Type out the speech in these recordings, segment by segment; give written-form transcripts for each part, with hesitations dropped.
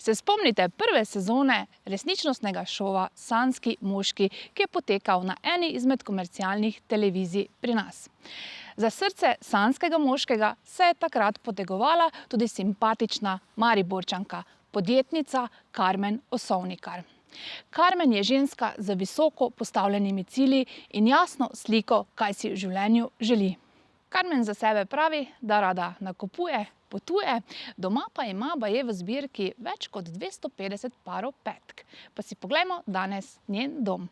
Se spomnite prve sezone resničnostnega šova Sanjski moški, ki je potekal na eni izmed komercialnih televizij pri nas. Za srce sanjskega moškega se je takrat potegovala tudi simpatična Mariborčanka, podjetnica Karmen Osovnikar. Karmen je ženska z visoko postavljenimi cilji in jasno sliko, kaj si v življenju želi. Karmen za sebe pravi, da rada nakupuje, potuje, doma pa ima baje v zbirki več kot 250 parov petk. Pa si poglejmo danes njen dom.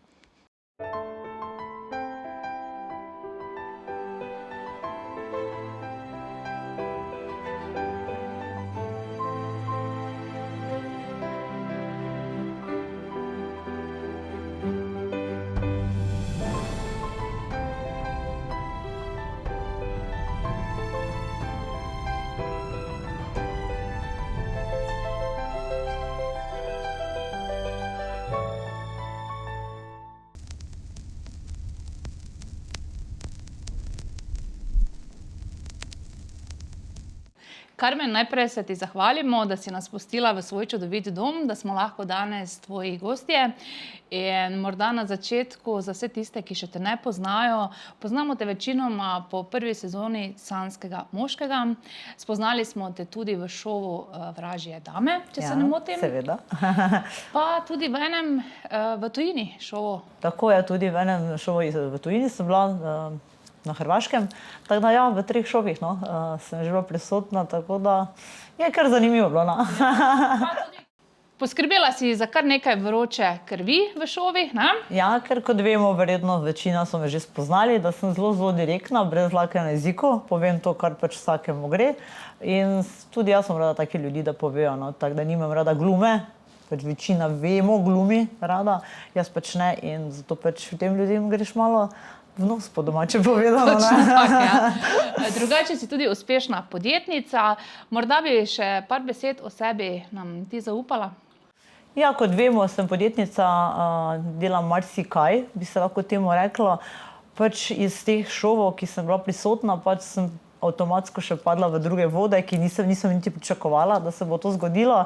Karmen, najprej se ti zahvalimo, da si nas pustila v svoj čudovit dom, da smo lahko danes tvoji gostje. In morda na začetku, za vse tiste, ki še te ne poznajo, poznamo te večinoma po prvi sezoni Sanjskega moškega. Spoznali smo te tudi v šovu Vražje dame, če se ne motim. Seveda. Pa tudi v enem v tujini šovu. Tako je, tudi v enem šovu v tujini sem bila, na Hrvaškem. Tako da ja, v 3 šovih sem že bila prisotna, tako da je kar zanimivo bilo. Poskrbela si za kar nekaj vroče krvi v šovih, ne? Ja, ker kot vemo, verjetno večina so me že spoznali, da sem zelo direktna, brez dlake na jeziku, povem to, kar pač vsakemu gre. In tudi jaz sem rada take ljudi, da povejo, tako da nimam rada glume, pač večina vemo glumi rada, jaz pač ne, in zato pač tem ljudem greš malo v nos, po domače povedano. Drugače si tudi uspešna podjetnica. Morda bi še par besed o sebi nam ti zaupala? Ja, kot vemo, sem podjetnica, delam marsikaj, bi se lahko temu rekla. Pač iz teh šovov, ki sem bila prisotna, pač sem avtomatsko še padla v druge vode, ki nisem niti pričakovala, da se bo to zgodilo.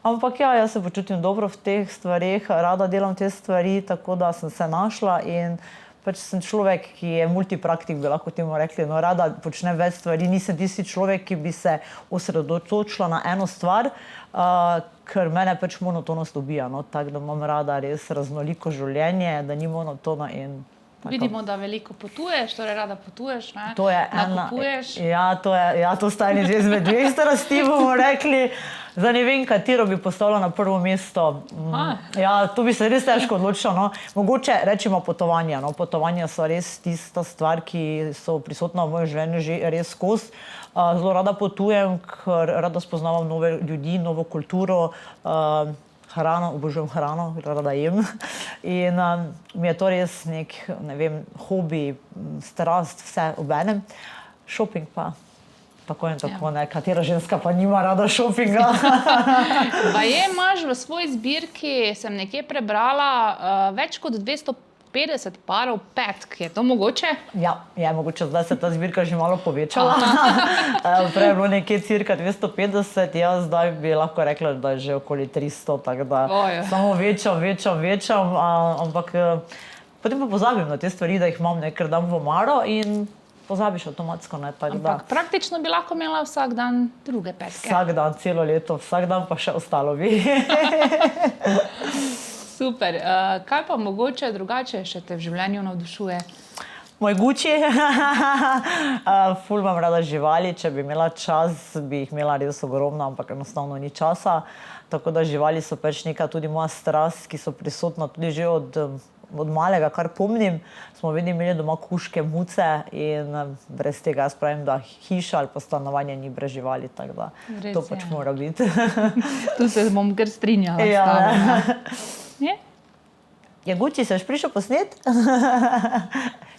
Ampak ja, jaz se počutim dobro v teh stvareh, rada delam te stvari, tako da sem se našla in pač sem človek, ki je multipraktik, bi lahko temu rekli, rada počne več stvari, nisem tisti človek, ki bi se osredotočila na eno stvar, ker mene pač monotonost ubija, tako da imam rada res raznoliko življenje, da ni monotono in tako. Vidimo, da veliko potuješ, torej rada potuješ, ne? To je nakupuješ. To sta eni izmed 2 strasti, bomo rekli. Zdaj ne vem, katero bi postavila na prvo mesto. Ja, tu bi se res težko odločila. Mogoče rečemo potovanja. Potovanja so res tista stvar, ki so prisotna v mojem življenju že res skozi. Zelo rada potujem, ker rada spoznavam nove ljudi, novo kulturo, hrano, obožujem hrano, rada jem. In mi je to res nek, ne vem, hobi, strast, vse obenem. Šoping pa tako in tako, katera ženska pa nima rada šopinga. Baje imaš v svoji zbirki, sem nekje prebrala, več kot 250 parov petk. Je to mogoče? Ja, je mogoče. Zdaj se ta zbirka že malo povečala. Prej je bilo nekje cirka 250, jaz zdaj bi lahko rekla, da je že okoli 300, tako da samo večam, ampak potem pa pozabim na te stvari, da jih imam, ker dam v omaro in pozabiš avtomatsko. Ampak praktično bi lahko imela vsak dan druge petke. Vsak dan, celo leto, vsak dan pa še ostalo bi. Super. Kaj pa mogoče drugače še te v življenju navdušuje? Moj Gucci. Ful imam rada živali, če bi imela čas, bi jih imela res ogromno, ampak enostavno ni časa. Tako da živali so pač neka tudi moja strast, ki so prisotna tudi že od malega, kar pomnim. Smo vedno imeli doma kužke, muce in brez tega jaz pravim, da hiša ali pa stanovanje ni brez živali, tako da to pač mora biti. Tu se bom kar strinjala s tabo. Je Gucci, se boš prišel posnet?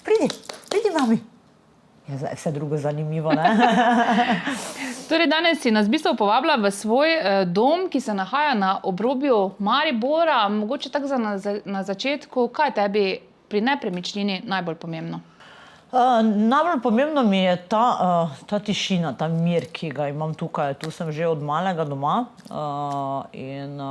Pridi mami. Je vse drugo zanimivo, ne? Torej, danes si nas v bistvu povabila v svoj dom, ki se nahaja na obrobju Maribora. Mogoče tako na začetku, kaj je tebi pri nepremičnini najbolj pomembno? Najbolj pomembno mi je ta tišina, ta mir, ki ga imam tukaj. Tu sem že od malega doma in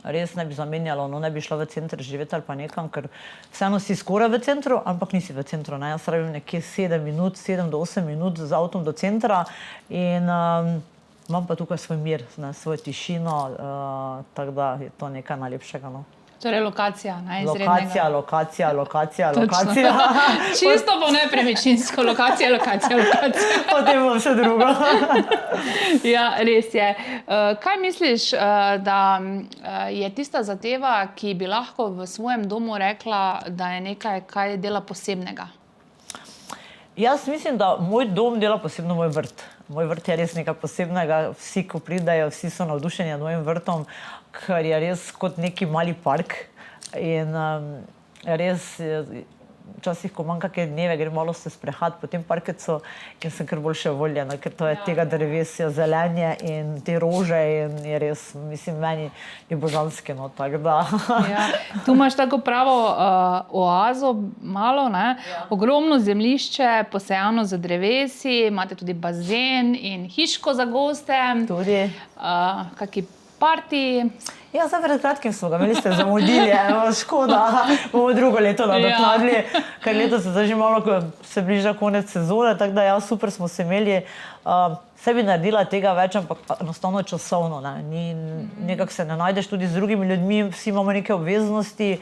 res ne bi zamenjala, ne bi šla v center živeti ali pa nekam, ker vseeno si skoraj v centru, ampak nisi v centru. Ne? Jaz rabim nekje 7 do 8 minut z avtom do centra in imam pa tukaj svoj mir, svojo tišino, tako da je to nekaj najlepšega. No? Torej lokacija, izrednega. Lokacija. Čisto po nepremičninsko, lokacija. Potem bo vse drugo. Ja, res je. Kaj misliš, da je tista zadeva, ki bi lahko v svojem domu rekla, da je nekaj, kaj dela posebnega? Jaz mislim, da moj dom dela posebno moj vrt. Moj vrt je res nekaj posebnega. Vsi, ko pridajo, vsi so navdušeni nad mojim vrtom, ker je res kot neki mali park in res včasih, ko imam kakšne dneve, grem malo se sprehajati po tem parkecu in sem kar boljše voljena, ker to je tega drevesja, zelenje in te rože in je res, mislim, meni je božanski, no, tako da. Ja. Tu imaš tako pravo oazo, malo, ne? Ogromno zemljišče, posejano z drevesi, imate tudi bazen in hiško za goste. Tudi. Kaki parti. Ja, zdaj pred kratkim smo ga imeli, ste zamudili, škoda, bomo drugo leto nadoknadili, ker leto se zdaj že malo se bliža konec sezone, tako da ja, super smo se imeli. Sebi naredila tega več, ampak enostavno časovno. Nekako se ne najdeš tudi z drugimi ljudmi, vsi imamo neke obveznosti,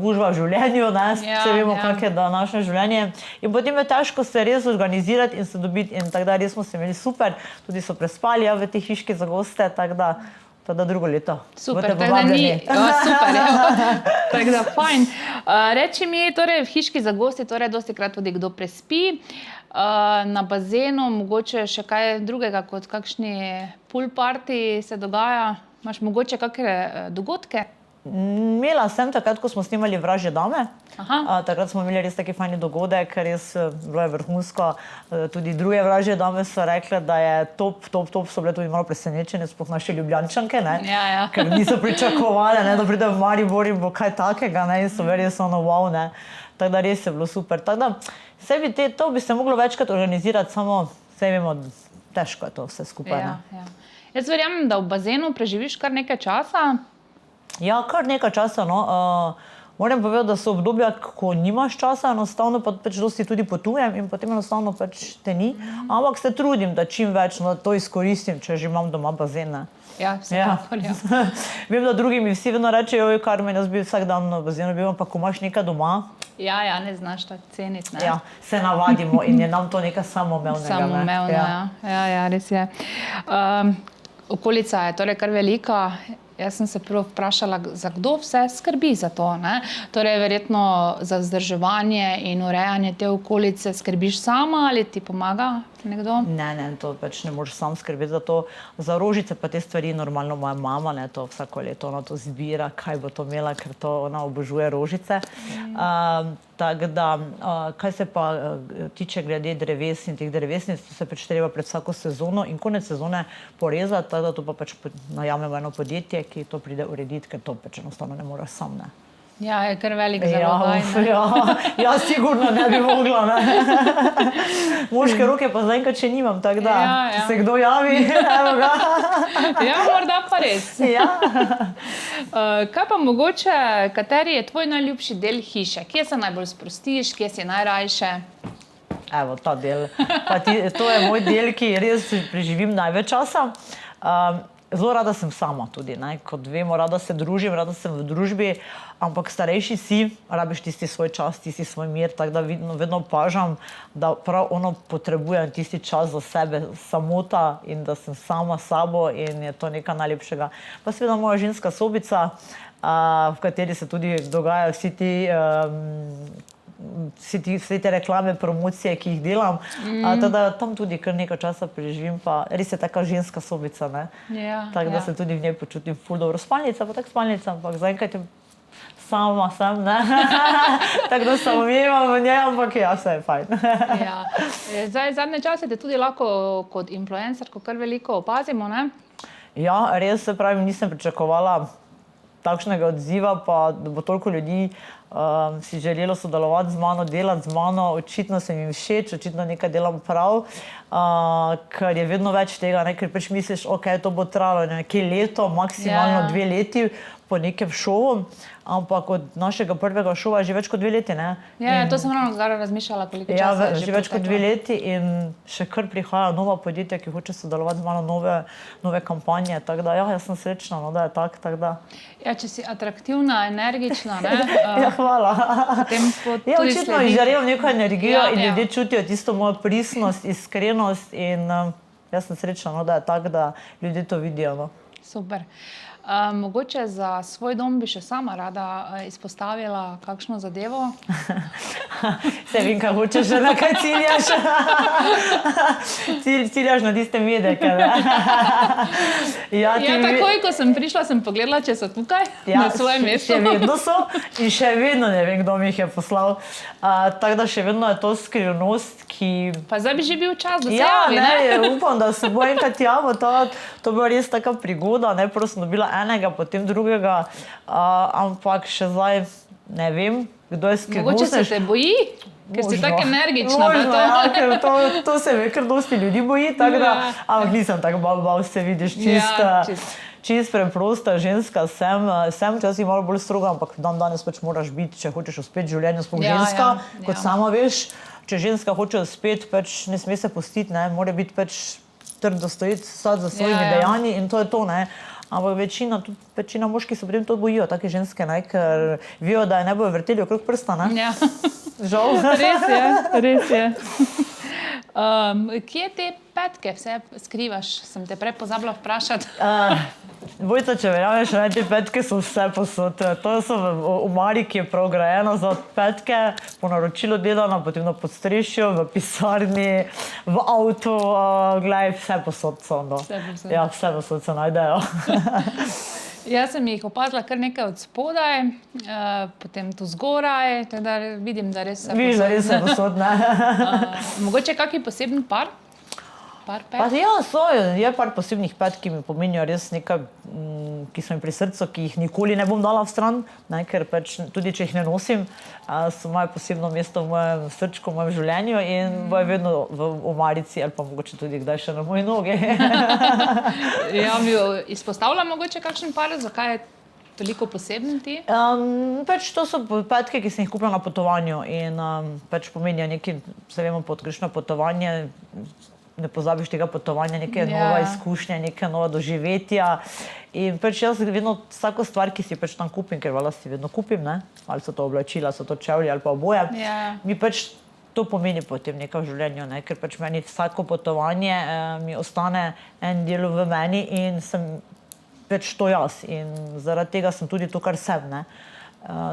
gužva v življenju, vse vemo, kak je današnje življenje. In potem je težko se res organizirati in se dobiti in tako da res smo se imeli super, tudi so prespali v tej hiški za goste, tako da drugo leto. Super, tako da ni. Super, tako da fajn. Reči mi, torej v hiški za gosti, torej dostikrat tudi kdo prespi, na bazenu, mogoče še kaj drugega kot kakšni pool party se dogaja? Imaš mogoče kakšne dogodke? Imela sem takrat, ko smo snimali Vražje dame. Takrat smo imeli res taki fajni dogodek, res bilo je vrhunsko. Tudi druge Vražje dame so rekle, da je top, so bile tudi malo presenečene, sploh naše Ljubljančanke, ker niso pričakovali, da pride v Maribor in bo kaj takega in so res wow. Tako da res je bilo super. Tako da to bi se moglo večkrat organizirati, samo vse vemo, težko je to vse skupaj. Jaz verjamem, da v bazenu preživiš kar nekaj časa. Ja, kar nekaj časa, no. Moram povedati, da so obdobja, ko nimaš časa, enostavno pa dosti tudi potujem in potem enostavno te ni. Ampak se trudim, da čim več to izkoristim, če že imam doma bazen. Ja, vsekakor, ja. Vem, da drugi mi vsi vedno rečejo, Karmen, jaz bi vsak dan na bazenu bil, ampak ko imaš nekaj doma. Ja, ne znaš tako ceniti. Ja, se navadimo in je nam to nekaj samoumevnega. Samoumevno, ja, res je. Okolica je torej kar velika. Jaz sem se prvo vprašala, za kdo vse skrbi za to. Torej, verjetno za vzdrževanje in urejanje te okolice skrbiš sama ali ti pomaga nekdo? Ne, to pač ne moreš sam skrbeti za to. Za rožice pa te stvari normalno moja mama, to vsako leto ona to zbira, kaj bo to imela, ker to ona obožuje rožice. Tako da, kaj se pa tiče glede dreves in teh drevesnic, to se pač treba pred vsako sezono in konec sezone porezati, tako da to pa pač najamemo eno podjetje, ki to pride urediti, ker to pač enostavno ne moraš sam, Ja, je kar velik zalogaj. Ja, sigurno ne bi mogla, Moške roke pa zaenkrat še nimam, tako da, če se kdo javi, evo ga. Ja, morda pa res. Kaj pa mogoče, kateri je tvoj najljubši del hiše? Kje se najbolj sprostiš, kje si najrajše? Evo, ta del. To je moj del, ki res preživim največ časa. Zelo rada sem sama tudi, kot vemo, rada se družim, rada sem v družbi, ampak starejši si, rabiš tisti svoj čas, tisti svoj mir, tako da vedno opažam, da prav potrebujem tisti čas za sebe, samota in da sem sama s sabo in je to nekaj najlepšega. Pa seveda moja ženska sobica, v kateri se tudi dogajajo vse te reklame, promocije, ki jih delam, teda tam tudi kar nekaj časa preživim, pa res je taka ženska sobica, tako da se tudi v njej počutim ful dobro. Spalnica, pa tak spalnica, ampak zaenkrat sama sem, tako da se umivam v njej, ampak ja, vse je fajn. Zdaj, zadnje čase te tudi lahko kot influencerko kar veliko opazimo, Ja, res se pravi, nisem pričakovala takšnega odziva, pa da bo toliko ljudi si želelo sodelovati z mano, delati z mano, očitno sem jim všeč, očitno nekaj delam prav, ker je vedno več tega, ne, ker pač misliš, ok, to bo trajalo nekje leto, maksimalno 2 leti po nekem šovu, ampak od našega prvega šova je že več kot 2 leti, ne. Ja, to sem ravno zdaj razmišljala, koliko Ja, časa je že več kot 2 leti in še kar prihajajo nova podjetja, ki hoče sodelovati z mano, nove kampanje, tako da ja, jaz sem srečna, no, da je tako da. Ja, če si atraktivna, energična, ne? Ja, hvala. Potem Ja, tudi očitno sledi. izžarejo neko energijo Ja, in ja. ljudje čutijo tisto mojo pristnost, iskrenost in jaz sem srečna, no, da je tako, da ljudje to vidijo, no. Super. Mogoče za svoj dom bi še sama rada izpostavila kakšno zadevo. Saj vem, kaj hočeš, že na kaj ciljaš. Ciljaš na tiste medeke, ne. Ja, Ja, takoj, ko sem prišla, sem pogledala, če so tukaj, na svojem mestu. Še vedno so in še vedno ne vem, kdo mi jih je poslal. Tako da še vedno je to skrivnost, ki... Pa zdaj bi že bil čas, da se Ja, javi, ne? ne, upam, da se bo enkrat javil, to bo res taka prigoda, ne, prvo sem dobila enega, potem drugega, ampak še zdaj ne vem, kdo je Mogoče se skrivnostnež. te boji, ker si tako energična. Možno, pa ja, ker to se ve, ker dosti ljudi boji, tako da, Ja. ampak nisem tako bav, se vidiš, Ja, čist preprosta ženska sem včasih malo bolj stroga, ampak danes pač moraš biti, če hočeš uspeti v življenju, sploh Ja, ženska, ja, kot ja. sama veš, če ženska hoče uspeti, pač ne sme se pustiti, ne, mora biti pač trdo stojiti sad za svojimi Ja, ja. dejanji in to je to, ne. Ampak večina moških se potem to bojijo, take ženske, ne, ker vijo, da je ne bojo vrteli okrog prsta, ne. Ja, Žal. res je, res je. Kje te petke vse skrivaš? Sem te prej pozabila vprašati. Vojta, če verjameš, ne, te petke so vse posod. To so v omari, ki je prav grajena za petke, po naročilu delana, potem na podstrešju, v pisarni, v avtu, glej, vse posod so. No. Vse povsod. Ja, vse posod se najdejo. Jaz sem jih opazila kar nekaj od spodaj, potem tu zgoraj, tako da vidim, da res vse Vidiš, da res vse posod, ne. Mogoče kakšen poseben par? Par Pa pet? ja, je par posebnih pet, ki mi pomenijo res nekaj, ki so mi pri srcu, ki jih nikoli ne bom dala v stran, ne, ker pač tudi če jih ne nosim, so moje posebno mesto v mojem srčku, v mojem življenju in bojo vedno v omarici ali pa mogoče tudi kdaj še na moji nogi. Ja, bi izpostavila mogoče kakšen par, zakaj je toliko poseben ti? Pač to so petke, ki sem jih kupila na potovanju in pač pomenijo nekaj, se vemo, pot greš na potovanje, ne pozabiš tega potovanja, neka nova izkušnja, neka nova doživetja. In pač jaz vedno vsako stvar, ki si pač tam kupim, ker valjda si vedno kupim, ne? Ali so to oblačila, so to čevlji ali pa oboje, mi pač to pomeni potem nekaj v življenju, ne? Ker pač meni vsako potovanje mi ostane en del v meni in sem pač to jaz. In zaradi tega sem tudi to, kar sem, ne?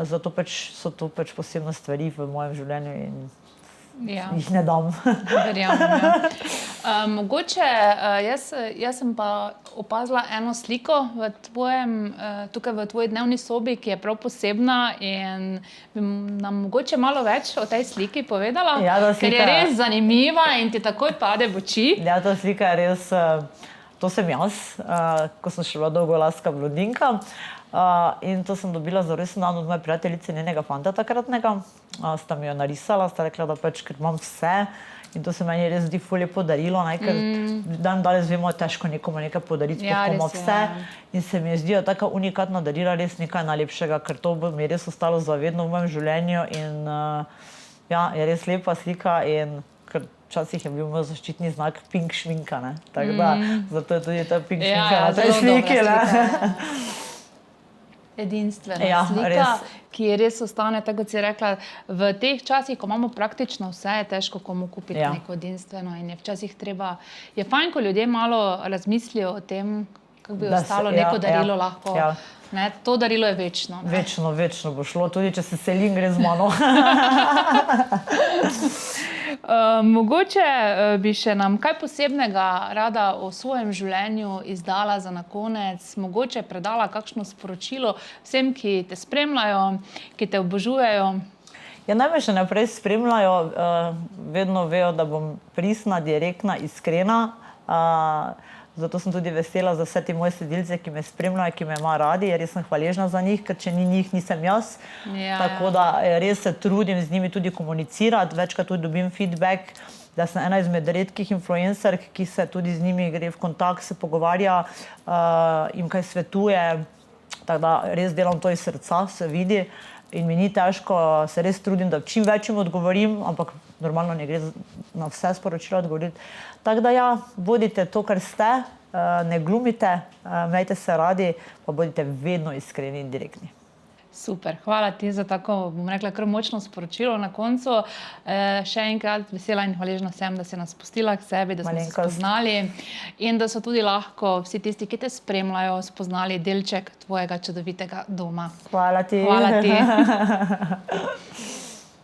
Zato pač so to pač posebne stvari v mojem življenju in jih ne dam. Verjamem, ja. Mogoče, jaz sem pa opazila eno sliko tukaj v tvoji dnevni sobi, ki je prav posebna in bi nam mogoče malo več o tej sliki povedala, Ja, ta ker je slika- res zanimiva in ti takoj pade v oči. Ja, ta slika je res, to sem jaz, ko sem še bila dolgolaska blondinka. In to sem dobila za rojstni dan od moje prijateljice, njenega fanta takratnega. Sta mi jo narisala, sta rekla, da pač, ker imam vse. In to se meni res zdi ful lepo darilo, ne, ker dan danes vemo, težko nekomu nekaj podariti, Ja, ko ima res je, vse. ja. In se mi zdijo taka unikatna darila res nekaj najlepšega, ker to mi je res ostalo zavedno v mojem življenju. In ja, je res lepa slika in ker včasih je bil moj zaščitni znak pink šminka, ne. Tako da, zato je tudi ta pink šminka na tej zelo sliki, dobra ne. slika, ja. Edinstvena Ja, slika, res. ki res ostane, tako kot si rekla, v teh časih, ko imamo praktično vse, je težko komu kupiti neko edinstveno in je včasih treba, je fajn, ko ljudje malo razmislijo o tem, kako bi ostalo neko darilo lahko. Ne, to darilo je večno. Ne? Večno bo šlo, tudi če se selim, gre z mano. Mogoče bi še nam kaj posebnega rada o svojem življenju izdala za na konec, mogoče predala kakšno sporočilo vsem, ki te spremljajo, ki te obožujejo. Ja, naj me še naprej spremljajo, vedno vejo, da bom pristna, direktna, iskrena, Zato sem tudi vesela za vse te moje sledilce, ki me spremljajo, ki me imajo radi, res sem hvaležna za njih, ker če ni njih, nisem jaz. Tako da res se trudim z njimi tudi komunicirati, večkrat tudi dobim feedback, da sem ena izmed redkih influencerk, ki se tudi z njimi gre v kontakt, se pogovarja, jim kaj svetuje. Tako da res delam to iz srca, se vidi in mi ni težko, se res trudim, da čim več jim odgovorim, ampak normalno ne gre na vse sporočila odgovoriti. Tako da ja, bodite to, kar ste, ne glumite, imejte se radi, pa bodite vedno iskreni in direktni. Super, hvala ti za tako, bom rekla, kar močno sporočilo na koncu. Še enkrat vesela in hvaležna sem, da si nas pustila k sebi, da smo se spoznali in da so tudi lahko vsi tisti, ki te spremljajo, spoznali delček tvojega čudovitega doma. Hvala ti. Hvala ti.